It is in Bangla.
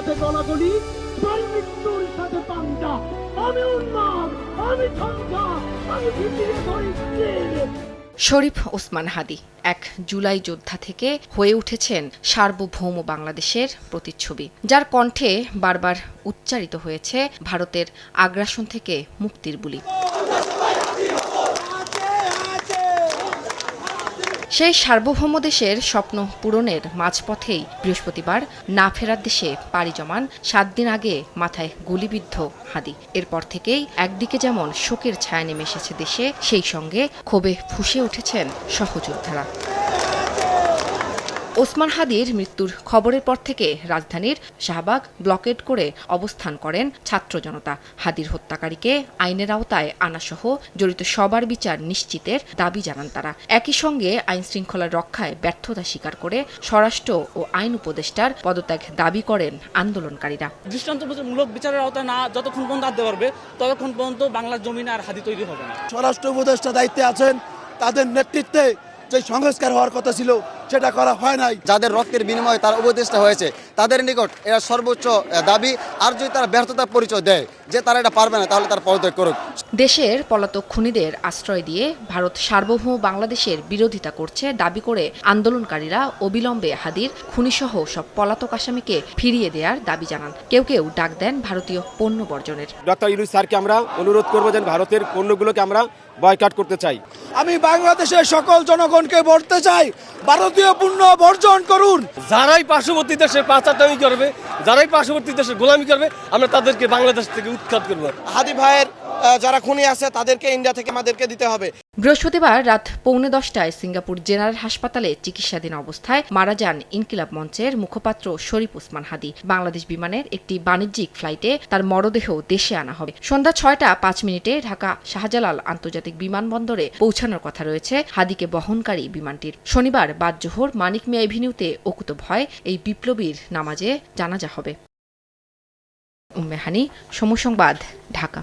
সাথে গলাগলি, তোমার মৃত্যুর সাথে পাঞ্জা। আমি উন্মাদ, আমি ঝঞ্ঝা, আমি ভিতরে ধরিত্রী। শরীফ ওসমান হাদী ১ জুলাই যোদ্ধা থেকে হয়ে উঠেছেন সার্বভৌম বাংলাদেশের প্রতিচ্ছবি, যার কণ্ঠে বারবার উচ্চারিত হয়েছে ভারতের আগ্রাসন থেকে মুক্তির বুলি। সেই সার্বভৌম দেশের স্বপ্ন পূরণের মাঝপথেই বৃহস্পতিবার না ফেরার দেশে পাড়ি জমান ৭ দিন আগে মাথায় গুলিবিদ্ধ হাদী। এরপর থেকেই একদিকে যেমন শোকের ছায়া নেমে এসেছে দেশে, সেই সঙ্গে ক্ষোভে ফুঁসে উঠেছেন সহযোদ্ধারা। ওসমান হাদীর মৃত্যুর খবরের পর থেকে রাজধানীর শাহবাগ ব্লকেড করে অবস্থান করেন ছাত্র জনতা। হাদীর হত্যাকারীকে আইনের আওতায় আনাসহ জড়িত সবার বিচার নিশ্চিতের দাবি জানান তারা। একই সঙ্গে আইন শৃঙ্খলা রক্ষায় ব্যর্থতা স্বীকার করে স্বরাষ্ট্র ও আইন উপদেষ্টার পদত্যাগ দাবি করেন আন্দোলনকারীরা। দৃষ্টান্তমূলক বিচারের আওতায় না যতক্ষণ পর্যন্ত আনতে পারবে ততক্ষণ পর্যন্ত বাংলার জমিনে আর হাদী তৈরি হবে না। স্বরাষ্ট্র উপদেষ্টা দায়িত্বে আছেন, তাদের নেতৃত্বে যে সংস্কার হওয়ার কথা ছিল সেটা করা হয় নাই। যাদের রক্তের বিনিময়ে তারা উপদেষ্টা হয়েছে তাদের নিকট এরা সর্বোচ্চ দাবি, আর যদি তারা ব্যর্থতার পরিচয় দেয় যে তারা এটা পারবে না তাহলে তার পদত্যাগ করুক। দেশের পলাতক খুনিদের আশ্রয় দিয়ে ভারত সার্বভৌম বাংলাদেশের বিরোধিতা করছে দাবি করে আন্দোলনকারীরা অবিলম্বে হাদীর খুনিসহ সব পলাতক আসামিকে ফিরিয়ে দেওয়ার দাবি জানান। কেউ কেউ ডাক দেন ভারতীয় পণ্য বর্জনের। ডক্টর ইউনূস স্যারকে আমরা অনুরোধ করবো যেন ভারতের পণ্যগুলোকে আমরা বয়কট করতে চাই। আমি বাংলাদেশের সকল জনগণকে বলতে চাই, ভারতীয় পণ্য বর্জন করুন। যারাই পার্শ্ববর্তী দেশে পাচারটামি করবে, যারাই পার্শ্ববর্তী দেশে গোলামি করবে, আমরা তাদেরকে বাংলাদেশ থেকে উৎখাত করবো। হাদী ভাইয়ের যারা খুনি আছে তাদেরকে ইন্ডিয়া থেকে আমাদেরকে দিতে হবে। বৃহস্পতিবার রাত 10:45 সিঙ্গাপুর জেনারেল হাসপাতালে চিকিৎসাধীন অবস্থায় মারা যান ইনকিলাব মঞ্চের মুখপাত্র শরীফ ওসমান হাদী। বাংলাদেশ বিমানের একটি বাণিজ্যিক ফ্লাইটে তার মরদেহ দেশে আনা হবে। সন্ধ্যা 6টা 5 ঢাকা শাহজালাল আন্তর্জাতিক বিমানবন্দরে পৌঁছানোর কথা রয়েছে হাদীকে বহনকারী বিমানটির। শনিবার বাদ জোহর মানিক মিয়া এভিনিউতে অকুতোভয় এই বিপ্লবীর নামাজে জানাজা হবে। উম্মে হানি, সময় সংবাদ, ঢাকা।